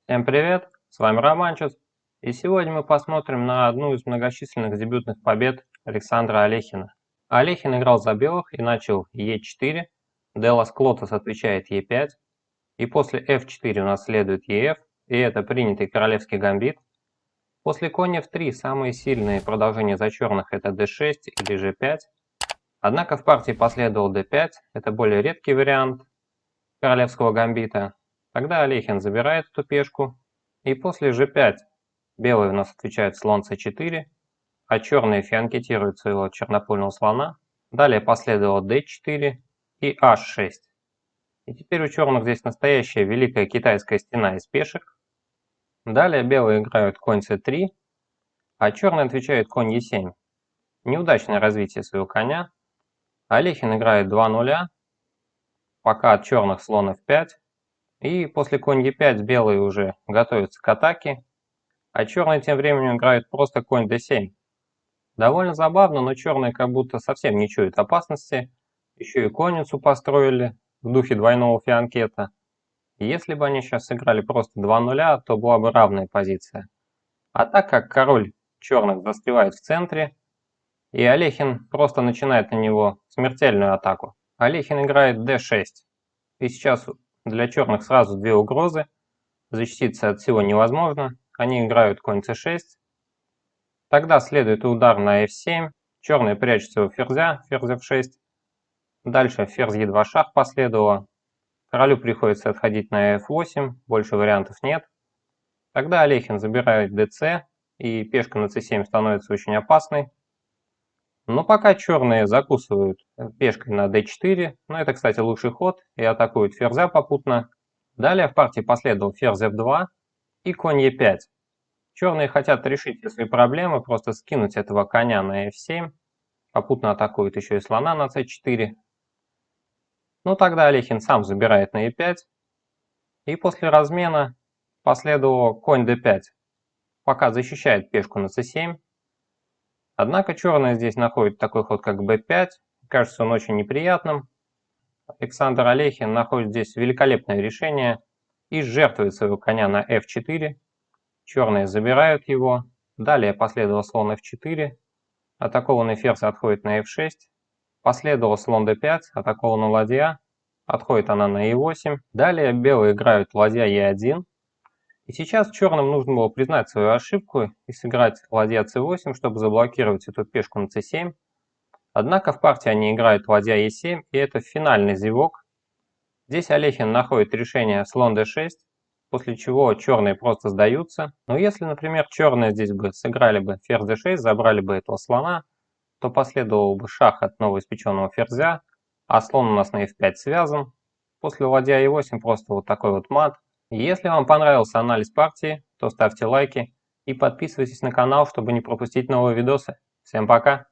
Всем привет, с вами Романчус, и сегодня мы посмотрим на одну из многочисленных дебютных побед Александра Алехина. Алехин играл за белых и начал Е4, Делос Клотос отвечает Е5, и после F4 у нас следует ЕФ, и это принятый королевский гамбит. После конь F3 самые сильные продолжения за черных это D6 или G5, однако в партии последовал D5, это более редкий вариант королевского гамбита. Тогда Алехин забирает эту пешку, и после G5 белые у нас отвечают слон c4, а черные фианкетируют своего чернопольного слона. Далее последовало d4 и h6. И теперь у черных здесь настоящая великая китайская стена из пешек. Далее белые играют конь c3, а черные отвечают конь e7. Неудачное развитие своего коня. Алехин играет 2 нуля, пока от черных слон f5. И после конь e5 белые уже готовятся к атаке, а черные тем временем играют просто конь d7. Довольно забавно, но черные как будто совсем не чуют опасности, еще и конницу построили в духе двойного фианкета. И если бы они сейчас сыграли просто 2 нуля, то была бы равная позиция. А так как король черных застревает в центре, и Алехин просто начинает на него смертельную атаку. Алехин играет d6. И сейчас для черных сразу две угрозы. Защититься от всего невозможно. Они играют конь c6. Тогда следует удар на f7. Черные прячут своего ферзя, ферзь f6. Дальше ферзь e2 шах последовало. Королю приходится отходить на f8, больше вариантов нет. Тогда Алехин забирает dc, и пешка на c7 становится очень опасной. Но пока черные закусывают пешкой на d4, но это, кстати, лучший ход, и атакуют ферзя попутно. Далее в партии последовал ферзь f2 и конь e5. Черные хотят решить все свои проблемы, просто скинуть этого коня на f7, попутно атакуют еще и слона на c4. Ну тогда Алехин сам забирает на e5, и после размена последовал конь d5, пока защищает пешку на c7. Однако черные здесь находят такой ход, как b5, кажется он очень неприятным. Александр Алехин находит здесь великолепное решение и жертвует своего коня на f4. Черные забирают его. Далее последовал слон f4. Атакованный ферзь отходит на f6. Последовал слон d5. Атакована ладья. Отходит она на e8. Далее белые играют ладья e1. И сейчас черным нужно было признать свою ошибку и сыграть ладья c8, чтобы заблокировать эту пешку на c7. Однако в партии они играют ладья e7, и это финальный зевок. Здесь Алехин находит решение слон d6, после чего черные просто сдаются. Но если, например, черные здесь бы сыграли бы ферзь d6, забрали бы этого слона, то последовал бы шах от новоиспеченного ферзя, а слон у нас на f5 связан. После ладья e8 просто вот такой вот мат. Если вам понравился анализ партии, то ставьте лайки и подписывайтесь на канал, чтобы не пропустить новые видосы. Всем пока!